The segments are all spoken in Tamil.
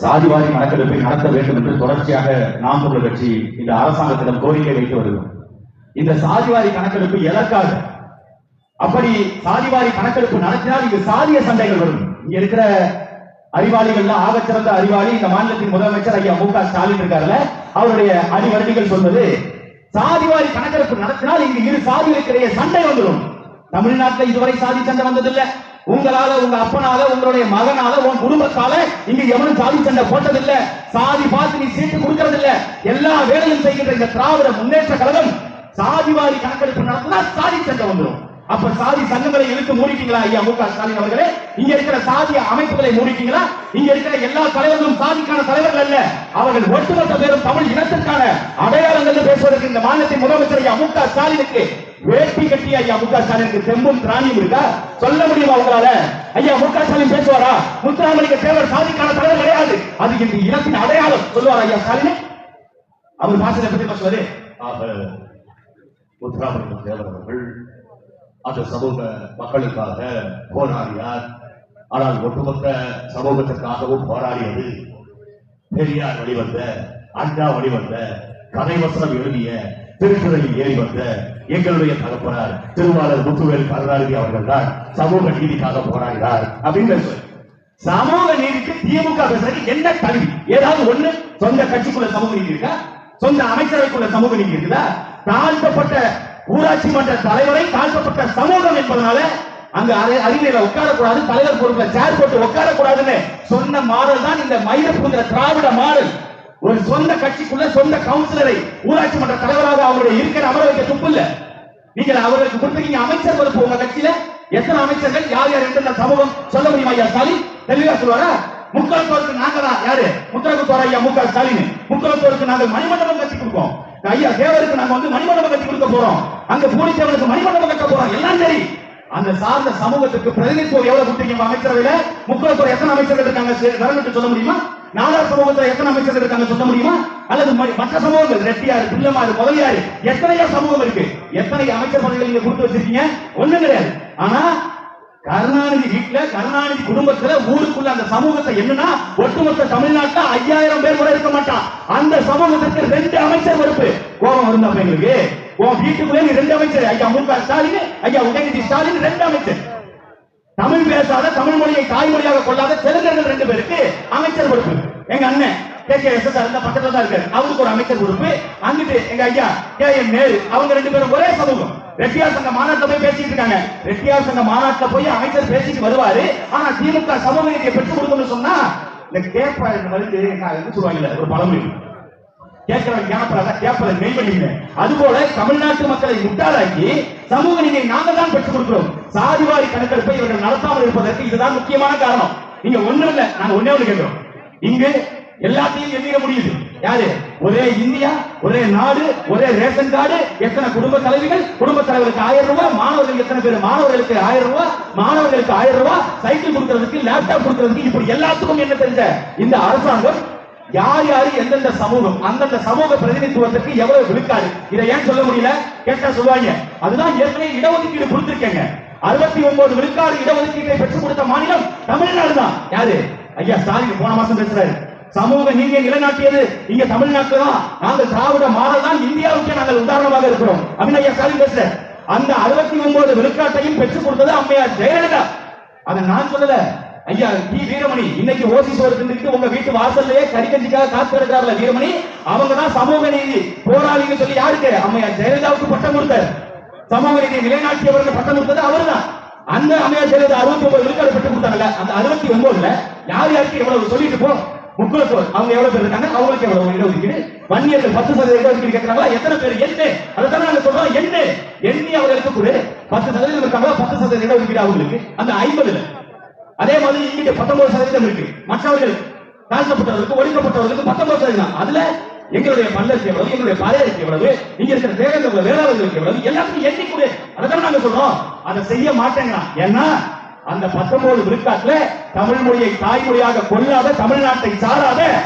சாதிவாரி கணக்கெடுப்பை நடத்த வேண்டும் என்று தொடர்ச்சியாக நாம் தமிழர் கட்சி இந்த அரசாங்கத்திடம் கோரிக்கை வைத்து வருகிறோம். இந்த சாதிவாரி கணக்கெடுப்பு எதற்காக? அப்படி சாதிவாரி கணக்கெடுப்பு நடத்தினால் இங்கு சாதிய சண்டைகள் வரும். இங்க இருக்கிற அறிவாளிகள் ஆகச்சிறந்த அறிவாளி இந்த மாநிலத்தின் முதலமைச்சர் ஐயா மு க ஸ்டாலின் இருக்காருல்ல, அவருடைய அறிவறிஞர்கள் சொல்வது சாதிவாரி கணக்கெடுப்பு நடத்தினால் இங்கு இரு சாதிகளுக்கிடையே சண்டை வந்துடும். தமிழ்நாட்டில் இதுவரை சாதி சண்டை வந்ததில்லை. உங்களால, உங்க அப்பனால, உங்களுடைய மகனால, உன் குடும்பத்தால இங்க எவனும் சாதி சண்டை போட்டதில்லை. சாதி பார்த்து நீ சீட்டு கொடுக்கறதில்ல. எல்லா வேலையும் செய்கின்ற இந்த திராவிட முன்னேற்ற கழகம் சாதிவாரி கணக்கெடுப்பு நடத்தினா சாதி சண்டை வந்துடும். அப்ப சாதி சங்கங்களை இழுத்து மூடிட்டீங்களா ஐயா மு க ஸ்டாலின் அவர்களே? இங்க இருக்கிற சாதிய அமைப்புகளை மூடிட்டீங்களா? இங்க இருக்கிற எல்லா தலைவர்களும் சாதிக்கான தலைவர்கள் அல்ல, அவர்கள் ஒட்டுமொத்த பேரும் தமிழ் இனத்திற்கான அடையாளங்கள் பேசுவதற்கு இந்த மாநிலத்தின் முதலமைச்சர் ஐயா மு க ஸ்டாலினுக்கு வேட்டி கட்டிய ஐயா மு க ஸ்டாலினுக்கு தெம்பும் திராணியும் இருக்கா? சொல்ல முடியுமா உங்களால? ஐயா மு க ஸ்டாலின் பேசுவாரா? முத்துராமலிங்க தேவர் சாதிக்கான தலைவர் கிடையாது, அது இந்த இனத்தின் அடையாளம் சொல்லுவார் ஐயா ஸ்டாலின்? அவர் பாசத்தை பற்றி பேசுவாரு. முத்துராமலிங்க தேவர் அவர்கள் அந்த சமூக மக்களுக்காக போராடினார். ஆனால் ஒட்டுமொத்த சமூகத்திற்காகவும் போராடியது பெரியார் வழிவந்த, அண்ணா வழிவந்த, கதைவசனம் எழுதிய, திருக்குறளில் ஏறி வந்த எங்களுடைய தகப்பனார் திருவாளர் முத்துவேல் கருணாநிதி அவர்கள் தான் சமூக நீதிக்காக போராடினார் அப்படின்னு சமூக நீதிக்கு திமுக பேசுறது என்ன கல்வி? ஏதாவது ஒண்ணு சொந்த கட்சிக்குள்ள சமூக நீதி இருக்கா? சொந்த அமைச்சரவைக்குள்ள சமூக நீதி இருக்குதா? தாழ்த்தப்பட்ட ஊராட்சி மன்ற தலைவரை தாழ்த்தப்பட்ட சமூகம் என்பதனால அங்க அறிவியல உட்காரக்கூடாது, தலைவர் பொறுப்புல சேர் போட்டு உட்காரக்கூடாதுன்னு சொன்ன மாடல் தான் இந்த மயிலப்புங்கிற திராவிட மாடல். ஒரு சொந்த கட்சிக்குள்ள சொந்த கவுன்சிலரை ஊராட்சி மன்ற தலைவராக அவருடைய இருக்கிற அமர வைக்க துப்பு இல்ல. நீங்கள் அவர்களுக்கு கொடுத்தீங்க அமைச்சர் பொறுப்பு. உங்க கட்சியில எத்தனை அமைச்சர்கள், யார் யார் என்ற சமூகம் சொல்ல முடியுமா ஐயா ஸ்டாலின்? தெளிவா சொல்லுவாரா? முக்குளத்தோருக்கு நாங்க தான் யாரு? முத்துராமலிங்க ஐயா மு க ஸ்டாலின். முக்குளத்தோருக்கு நாங்கள் மணிமண்டபம் கட்டி கொடுப்போம். ஐயா தேவருக்கு நாங்க வந்து மணிமண்டபம் கட்டி கொடுக்க போறோம். அங்க பூனிச்சவனுக்கு மணிமண்டபம் கட்ட போறோம். எல்லாம் சரி. அந்த சார்ந்த சமூகத்துக்கு பிரதிநிதித்துவம் எவ்வளவு கொடுத்தீங்க அமைச்சரவையில? முக்குளத்தோர் எத்தனை அமைச்சர்கள் இருக்காங்க சொல்ல முடியுமா? நாடார் சமூகத்தில் எத்தனை அமைச்சர்கள் இருக்காங்க சொல்ல முடியுமா? அல்லது மற்ற சமூகங்கள் ரெட்டியாரு, பிள்ளைமாரு, முதலியாரு, எத்தனையோ சமூகம் இருக்கு. எத்தனை அமைச்சர் பதவிகள் நீங்க கொடுத்து வச்சிருக்கீங்க? ஒண்ணும் கிடையாது. ஆனா கருணாநிதி வீட்டுல, கருணாநிதி குடும்பத்துல, ஊருக்குள்ள அந்த சமூகத்தை என்னன்னா ஒட்டுமொத்த தமிழ்நாட்டில் 5000 பேர் கூட இருக்க மாட்டான். அந்த சமூகத்திற்கு 2 அமைச்சர் பொறுப்பு. கோபம் இருந்தா எங்களுக்கு? உன் வீட்டுக்குள்ளே 2 அமைச்சர், ஐயா மு க ஸ்டாலின், ஐயா உதயநிதி ஸ்டாலின் 2 அமைச்சர். தமிழ் பேசாத, தமிழ் மொழியை தாய்மொழியாக கொள்ளாத தெலுங்கர்கள் 2 பேருக்கு அமைச்சர் பொறுப்பு. எங்க அண்ணன் KKSS அந்த பக்கத்துல தான் இருக்காரு, அவருக்கு ஒரு அமைச்சர் பொறுப்பு. அங்கிட்டு எங்க ஐயா KM நேரு, அவங்க 2 பேரும் ஒரே சமூகம். ரெட்டியார் சங்க மாநாட்டில் போய் பேசிட்டு இருக்காங்க. ரெட்டியார் சங்க மாநாட்டில் போய் அமைச்சர் பேசிட்டு வருவாரு. ஆனா திமுக சமூக நீதியை பெற்றுக் கொடுக்கணும்னு சொன்னா இந்த கேப்ப வந்து சொல்லுவாங்கல்ல, ஒரு பழமொழி, கேட்கிறவன் கேப்பல கேப்பல மெய் பண்ணிங்க. அதுபோல தமிழ்நாட்டு மக்களை முட்டாளாக்கி சமூக நீதியை நாங்கள் தான் பெற்றுக் கொடுக்கிறோம். சாதிவாரி கணக்கெடுப்பை இவர்கள் நடத்தாமல் இருப்பதற்கு இதுதான் முக்கியமான காரணம். நீங்க ஒண்ணு இல்ல, நாங்க ஒண்ணே ஒண்ணு கேட்கிறோம். இங்கு எல்லாத்தையும் எண்ணிட முடியுது. யாரு? ஒரே இந்தியா, ஒரே நாடு, ஒரே ரேஷன் கார்டு, எத்தனை குடும்ப தலைவிகள், குடும்ப தலைவருக்கு 1000 ரூபாய், மாணவர்கள் எத்தனை பேர், மாணவர்களுக்கு 1000 ரூபாய், மாணவர்களுக்கு 1000 ரூபாய், சைக்கிள் கொடுக்கறதுக்கு, லேப்டாப் கொடுக்கறதுக்கு, இப்படி எல்லாத்துக்கும் என்ன தெரிஞ்ச இந்த அரசாங்கம் யார் யாரு எந்தெந்த சமூகம், அந்தந்த சமூக பிரதிநிதித்துவத்துக்கு எவ்வளவு விழுக்காடு, இதை ஏன் சொல்ல முடியல? கேட்டா சொல்லுவாங்க அதுதான் ஏற்கனவே இடஒதுக்கீடு கொடுத்திருக்கேங்க. 69 விழுக்காடு இடஒதுக்கீட்டை பெற்றுக் கொடுத்த மாநிலம் தமிழ்நாடு தான். யாரு? ஐயா ஸ்டாலின் போன மாசம் பேசுறாரு. சமூக நீதியை நிலைநாட்டியது இங்க தமிழ்நாட்டுல தான். நாங்கள் திராவிட மாடல் தான் இந்தியாவுக்கு நாங்கள் உதாரணமாக இருக்கிறோம் அப்படின்னு ஐயா ஸ்டாலின் பேசுறாரு. அந்த 69 விழுக்காட்டையும் பெற்றுக் கொடுத்தது அம்மையார் ஜெயலலிதா. அதை நான் சொல்லல, ஐயா டி வீரமணி. இன்னைக்கு ஓசி சோறு தின்னுட்டு உங்க வீட்டு வாசல்லையே கறிக்கஞ்சிக்காக காத்து கிடக்கிறார்ல வீரமணி, அவங்க தான் சமூக நீதி போராளின்னு சொல்லி யாருக்கு? அம்மையார் ஜெயலலிதாவுக்கு பட்டம் கொடுத்தார். சமூக நீதியை நிலைநாட்டியவர்கள் பட்டம் கொடுத்தது அவர்தான். அந்த அம்மையார் ஜெயலலிதா 69 விழுக்காடு பெற்றுக் கொடுத்தாங்கல்ல, அந்த 69ல யார் யாருக்கு எவ்வளவு சொல்லிட்டு போ. முக்குளத்தோர் அவங்க எவ்வளவு பேர் இருக்காங்க, அவங்களுக்கு எவ்வளவு இடஒதுக்கீடு, வன்னியர்கள் 10% இடஒதுக்கீடு கேட்கிறாங்களா, எத்தனை பேர் என்ன, அதைத்தான் நாங்க சொல்றோம். என்ன எண்ணி அவர்களுக்கு கூட 10% இருக்காங்களா, 10% இடஒதுக்கீடு அவங்களுக்கு அந்த 50ல. அதே மாதிரி இங்க 19% இருக்கு. மற்றவர்கள் தாழ்த்தப்பட்டவர்களுக்கு, ஒடுக்கப்பட்டவர்களுக்கு 19%. அதுல எங்களுடைய பல்லருக்கு எவ்வளவு, எங்களுடைய பாதையருக்கு எவ்வளவு, இங்க இருக்கிற தேவேந்திர வேளாளர்களுக்கு எவ்வளவு, எல்லாத்துக்கும் எண்ணி கூட. அதைத்தான் நாங்க சொல்றோம். அதை செய்ய மாட்டேங்கிறான். ஏன்னா அந்த 19 விழுக்காட்டுல தமிழ் மொழியை தாய்மொழியாக கொள்ளாத, தமிழ்நாட்டை சாராத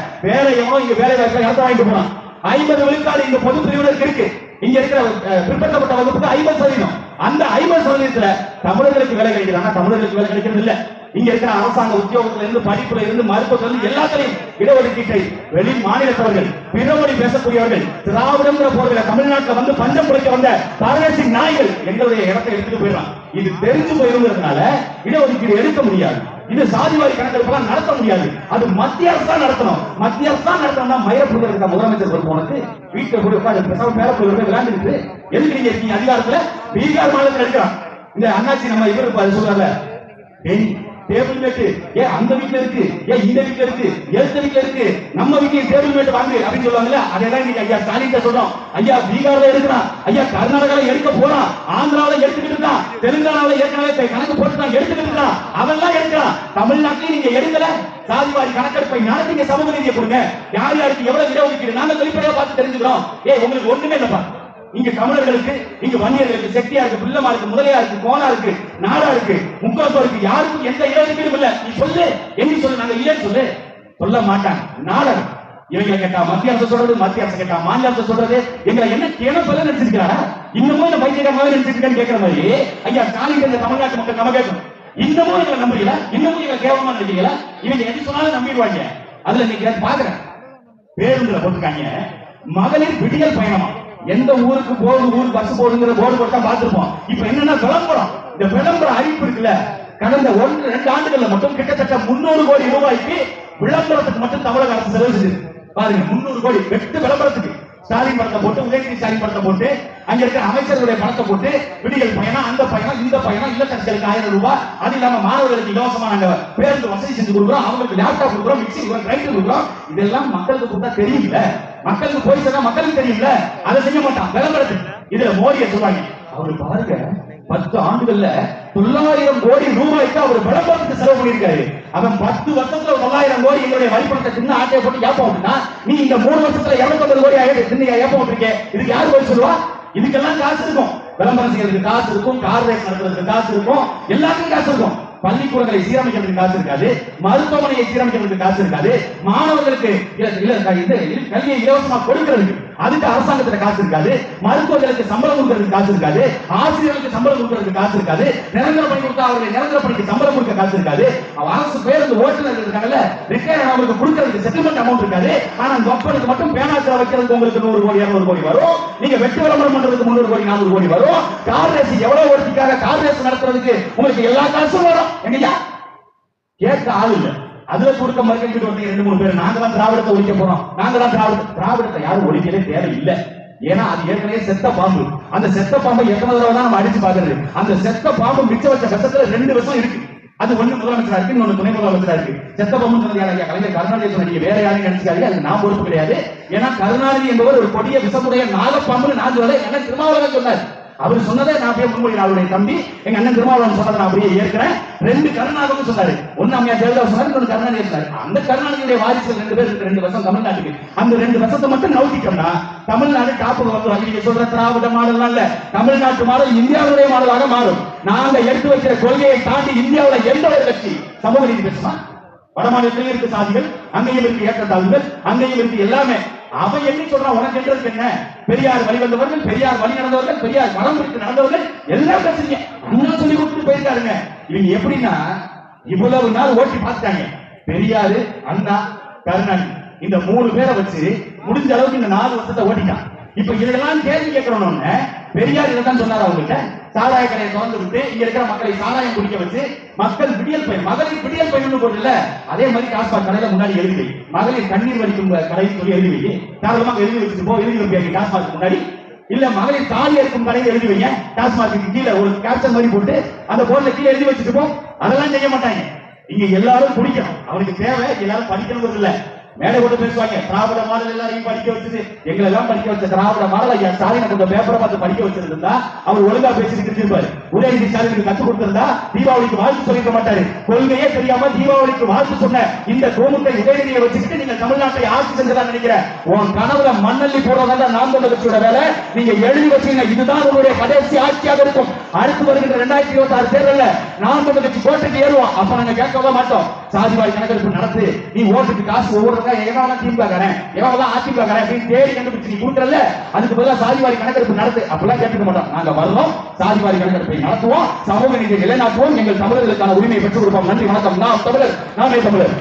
வேற எவனோ இங்க வேலை வாய்ப்பை இடத்த வாங்கிட்டு போறான். 50 விழுக்காடு இங்க பொது பிரிவினருக்கு இருக்கு. இங்க இருக்கிற பிற்படுத்தப்பட்ட வகுப்புக்கு 50%. அந்த 50%த்துல தமிழர்களுக்கு வேலை கிடைக்கிறாங்க, தமிழர்களுக்கு வேலை கிடைக்கிறது இல்ல. இங்க இருக்கிற அரசாங்க உத்தியோகத்துல இருந்து படிப்புல இருந்து மருத்துவத்துல இருந்து எல்லாத்திலையும் இடஒதுக்கீட்டை வெளி மாநிலத்தவர்கள் பிறமொழி பேசக்கூடியவர்கள் திராவிடங்கிற போர்வையில தமிழ்நாட்டில் வந்து பஞ்சம் குறைக்க வந்த பாரதேசி நாய்கள் எங்களுடைய இடத்தை எடுத்துட்டு போயிடலாம். இது தெரிஞ்சு போயிருங்கிறதுனால இடஒதுக்கீடு எடுக்க முடியாது. இது சாதிவாரி கணக்கெடுப்பெல்லாம் நடத்த முடியாது. அது மத்திய அரசு தான் நடத்தணும். மத்திய அரசு தான் நடத்தணும். மயிரப்புல இருக்க முதலமைச்சர் பொறுப்பு உனக்கு வீட்டுல போய் உட்காந்து பேசாம பேரப்புல விளையாண்டுட்டு எதுக்கு நீங்க இருக்கீங்க அதிகாரத்துல? பீகார் மாநிலத்தில் இருக்கிறான் இந்த அண்ணாச்சி நம்ம இவரு சொல்றாங்க டேபிள் மேட் ஏன் அந்த வீட்டுல இருக்கு, ஏன் இந்த வீட்டுல இருக்கு, எழுத்த வீட்டுல இருக்கு, நம்ம வீட்லயும் டேபிள் மேட் வாங்கு அப்படின்னு சொல்லுவாங்கல்ல. அதேதான் இன்னைக்கு ஐயா ஸ்டாலின் சொல்றோம். ஐயா பீகார்ல எடுக்கிறான், ஐயா கர்நாடகால எடுக்க போறான், ஆந்திராவில எடுத்துக்கிட்டு இருக்கான், தெலுங்கானாவில ஏற்கனவே கணக்கு போட்டுதான் எடுத்துக்கிட்டு இருக்கான், அதெல்லாம் எடுக்கிறான். தமிழ்நாட்டிலையும் நீங்க எடுக்கல. சாதிவாரி கணக்கெடுப்பை நடத்திங்க, சமூக நீதியை கொடுங்க. யார் யாருக்கு எவ்வளவு இடஒதுக்கீடு நாங்க வெளிப்படையா பார்த்து தெரிஞ்சுக்கிறோம். உங்களுக்கு ஒண்ணுமே இல்லப்பா. இங்க தமிழர்களுக்கு, இங்க வன்னியர்களுக்கு, செட்டியாருக்கு, பிள்ளைமாருக்கு, முதலியாருக்கு, கோனாருக்கு, நாடாருக்கு, முக்காத்தோருக்கு யாருக்கும் எந்த இடஒதுக்கீடும் இல்ல. நீ சொல்லு, என்ன சொல்லு, நாங்க இல்லைன்னு சொல்லு. சொல்ல மாட்டாங்க. நாடர் இவங்களை கேட்டா மத்திய அரசு சொல்றது, மத்திய அரசு கேட்டா மாநில அரசு சொல்றது. எங்களை என்ன கேனப்பல நினைச்சிருக்காரா? இன்னமும் இந்த பைத்தியக்காரமாக நினைச்சிருக்கேன்னு கேட்கிற மாதிரி ஐயா ஸ்டாலின் இந்த தமிழ்நாட்டு மக்கள் நம்ம கேட்கணும். இன்னமும் எங்களை நம்புறீங்களா? இன்னமும் எங்களை கேவலமா நினைக்கிறீங்களா? இவங்க எது சொன்னாலும் நம்பிடுவாங்க. அதுல நீங்க பாக்குறேன் பேருந்துல போட்டுருக்காங்க மகளிர் விடியல் பயணமா. எந்த ஊருக்கு போகுது, ஊருக்கு பஸ் போகுதுங்கிற போர்டு போட்டா பார்த்திருப்போம். இப்ப என்னன்னா விளம்பரம். இந்த விளம்பர அறிவிப்பு இருக்குல்ல, கடந்த 1-2 ஆண்டுகள்ல மட்டும் கிட்டத்தட்ட 300 கோடி ரூபாய்க்கு விளம்பரத்துக்கு மட்டும் தமிழக அரசு செலவு செஞ்சது. பாருங்க 300 கோடி வெட்டு விளம்பரத்துக்கு. ஸ்டாலின் படத்தை போட்டு, உதயநிதி ஸ்டாலின் படத்தை போட்டு, அங்க இருக்கிற அமைச்சர்களுடைய பணத்தை போட்டு விடியல் பயணம், அந்த பயணம், இந்த பயணம், இல்லத்தரசிகளுக்கு 1000 ரூபாய், அது இல்லாம மாணவர்களுக்கு இலவசமா நாங்க பேருந்து வசதி செஞ்சு கொடுக்குறோம், அவங்களுக்கு லேப்டாப் கொடுக்குறோம், மிக்சி கொடுக்குறோம், கிரைண்டர் கொடுக்குறோம். இதெல்லாம் மக்களுக்கு கொடுத்தா தெரியும்ல, மக்களுக்கு போய் சொன்னா மக்களுக்கு தெரியும்ல. அதை செய்ய மாட்டான் விளம்பரத்துக்கு. இதுல மோடியை சொல்றாங்க. அவரு பாருங்க 10 ஆண்டுகள்ல 900 கோடி ரூபாய்க்கு அவர் விளம்பரத்துக்கு செலவு பண்ணிருக்காரு. அவன் 10 வருஷத்துல 900 கோடி எங்களுடைய வரிப்பணத்தை தின்னு ஆட்டையை போட்டு ஏப்பம் விட்டுனா, நீ இந்த 3 வருஷத்துல 250 கோடி ஆயிரம் தின்னு ஏப்பம் விட்டுருக்க. இதுக்கு யாரு போய் சொல்லுவா? இதுக்கெல்லாம் காசு இருக்கும். விளம்பரம் செய்யறதுக்கு காசு இருக்கும், கார் ரேஸ் நடத்துறதுக்கு காசு இருக்கும், எல்லாத்துக்கும் காசு இருக்கும். பள்ளிக்கூடங்களை சீரமைக்கிறதுக்கு காசு இருக்காது, மருத்துவமனையை சீரமைக்கிறதுக்கு காசு இருக்காது, மாணவர்களுக்கு கல்வியை இலவசமா கொடுக்கிறதுக்கு அதுக்கு அரசாங்கத்துல காசு இருக்காது, மருத்துவர்களுக்கு சம்பளம் கொடுக்கறதுக்கு காசு இருக்காது, ஆசிரியர்களுக்கு சம்பளம் கொடுக்கறதுக்கு காசு இருக்காது, நிரந்தர பணி கொடுத்தா அவருடைய நிரந்தர பணிக்கு சம்பளம் கொடுக்க காசு இருக்காது, அரசு பேருந்து ஓட்டுநர்கள் இருக்காங்கல்ல ரிட்டையர் அவங்களுக்கு கொடுக்கறதுக்கு செட்டில்மெண்ட் அமௌண்ட் இருக்காது. ஆனா அந்த ஒப்பனுக்கு மட்டும் பேனாத்திர வைக்கிறதுக்கு உங்களுக்கு 100 கோடி 200 கோடி வரும். நீங்க வெட்டு விளம்பரம் பண்றதுக்கு 300 கோடி 400 கோடி வரும். கார் ரேஸ் எவ்வளவு ஒருத்திக்காக கார் ரேஸ் நடத்துறதுக்கு உங்களுக்கு எல்லா காசும் வரும். என்னையா கேட்க ஆள் இல்ல. அதுல கொடுக்க மறுக்கிட்டு வந்து 2-3 பேர் நாங்க தான் திராவிடத்தை ஒழிக்க போறோம், நாங்க தான் திராவிடத்தை யாரும் ஒழிக்கவே தேவையில்லை. ஏன்னா அது ஏற்கனவே செத்த பாம்பு. அந்த செத்த பாம்பை எத்தனை தடவை தான் நம்ம அடிச்சு பாக்குறது. அந்த செத்த பாம்பு மிச்ச வச்ச விஷத்துல 2 விஷம் இருக்கு. அது ஒண்ணு முதலமைச்சரா இருக்கு, இன்னொன்னு துணை முதலமைச்சரா இருக்கு. செத்த பாம்பு சொன்னது யாரையா? கலைஞர் கருணாநிதி சொன்னீங்க. வேற யாரையும் நினைச்சுக்காதீங்க, அதுக்கு நான் பொறுப்பு கிடையாது. ஏன்னா கருணாநிதி என்பவர் ஒரு கொடிய விஷமுடைய நாகப்பாம்பு நான் சொல்ல என்ன திருமாவளவன் சொன்னார். அவர் சொன்னதை நான் அப்படியே முன்மொழிகிறேன். அவருடைய தம்பி எங்க அண்ணன் திருமாவளவன் சொன்னதை நான் அப்படியே ஏற்கிறேன். 2 கருணாநிதி சொன்னாரு, ஒன்னு அம்மையா ஜெயலலிதா சொன்னாரு, இன்னொன்னு கருணாநிதி சொன்னாரு. அந்த கருணாநிதியுடைய வாரிசுகள் 2 பேர் இருக்கு, 2 வருஷம் தமிழ்நாட்டுக்கு. அந்த 2 வருஷத்தை மட்டும் நவுத்திட்டோம்னா தமிழ்நாடு டாப்புக்கு வந்துடும். நீங்க சொல்ற திராவிட மாடல் இல்ல, தமிழ்நாட்டு மாடல் இந்தியாவுடைய மாடலாக மாறும். நாங்க எடுத்து வைக்கிற கொள்கையை தாண்டி இந்தியாவில் எந்த ஒரு கட்சி சமூக நீதி பேசுமா? வட மாநிலத்திலும் இருக்கு சாதிகள், அங்கேயும் இருக்கு ஏற்றத்தாழ்வுகள், அங்கேயும் இருக்கு எல்லாமே. அவன் என்ன சொல்றான்? உனக்கு என்றது என்ன? பெரியார் வழி வந்தவர்கள், பெரியார் வழி நடந்தவர்கள், பெரியார் வளம் விட்டு நடந்தவர்கள் எல்லாம் பேசுறீங்க. அண்ணா சொல்லி கொடுத்து போயிருக்காருங்க. இவங்க எப்படின்னா இவ்வளவு நாள் ஓட்டி பார்த்துட்டாங்க. பெரியாரு, அண்ணா, கருணாநிதி இந்த 3 பேரை வச்சு முடிஞ்ச அளவுக்கு இந்த 4 வருஷத்தை ஓட்டிட்டான். இப்ப இதெல்லாம் கேள்வி கேட்கறோம். பெரியார் இதான் சொன்னார். அவங்ககிட்ட சாராய கடையை திறந்து விட்டு இங்க இருக்கிற மக்களை சாராயம் குடிக்க வச்சு மக்கள் விடியல் பயன், மகளிர் விடியல் பயன் போடல. அதே மாதிரி டாஸ்மாக் கடையில முன்னாடி எழுதி வை, மகளிர் கண்ணீர் வலிக்கும் கடை சொல்லி எழுதி வை, தாராளமாக எழுதி வச்சுட்டு போ. எழுதி வைப்பாங்க டாஸ்மாக் முன்னாடி. இல்ல மகளிர் தாலி இருக்கும் கடையில் எழுதி வைங்க, டாஸ்மாக்கு கீழே ஒரு கேப்சன் மாதிரி போட்டு அந்த போர்ட்ல கீழே எழுதி வச்சுட்டு போ. அதெல்லாம் செய்ய மாட்டாங்க. இங்க எல்லாரும் குடிக்கணும், அவனுக்கு தேவை எல்லாரும் படிக்கணும் இல்ல. மேடை போட்டு பேசுவாங்க திராவிட மாடல் எல்லாரையும் படிக்க வச்சது, எங்களை எல்லாம் படிக்க வச்ச திராவிட மாடல் ஐயா ஸ்டாலின் கொஞ்சம் பேப்பரை பார்த்து படிக்க வச்சிருந்தா அவர் ஒழுங்கா பேசிட்டு இருப்பாரு. உதயநிதி ஸ்டாலினுக்கு கற்றுக் கொடுத்திருந்தா தீபாவளிக்கு வாழ்த்து சொல்லிக்க மாட்டாரு. கொள்கையே தெரியாம தீபாவளிக்கு வாழ்த்து சொன்ன இந்த கோமுட்டை உதயநிதியை வச்சுக்கிட்டு நீங்க தமிழ்நாட்டை ஆட்சி செஞ்சதான் நினைக்கிற உன் கனவுல மண்ணள்ளி போடுறதா நாம் கொண்ட கட்சியோட வேலை. நீங்க எழுதி வச்சீங்க இதுதான் உங்களுடைய கடைசி ஆட்சியாக இருக்கும். அடுத்து வருகின்ற 2026 தேர்தலில் நாம் கொண்ட கட்சி கோட்டைக்கு ஏறுவோம். அப்ப நாங்க கேட்கவே மாட்டோம். சாதிவாரி கணக்கெடுப்பு நடத்து, நீ ஓட்டுக்கு காசு ஒவ்வொருக்கா எவன் திமுக காரன் எவன் அதிமுக காரன் அப்படின்னு தேடி கண்டுபிடிச்சு நீ கொடுக்கறல, அதுக்கு பதிலாக சாதிவாரி கணக்கெடுப்பு நடத்து அப்படிலாம் கேட்டுக்க மாட்டோம். நாங்க வர்றோம், சாதிவாரி கணக்கெடுப்பை நடத்துவோம், சமூக நீதியை நிலைநாட்டுவோம், எங்கள் தமிழர்களுக்கான உரிமையை பெற்றுக் கொடுப்போம். நன்றி, வணக்கம். நாம் தமிழர், நாமே தமிழர்.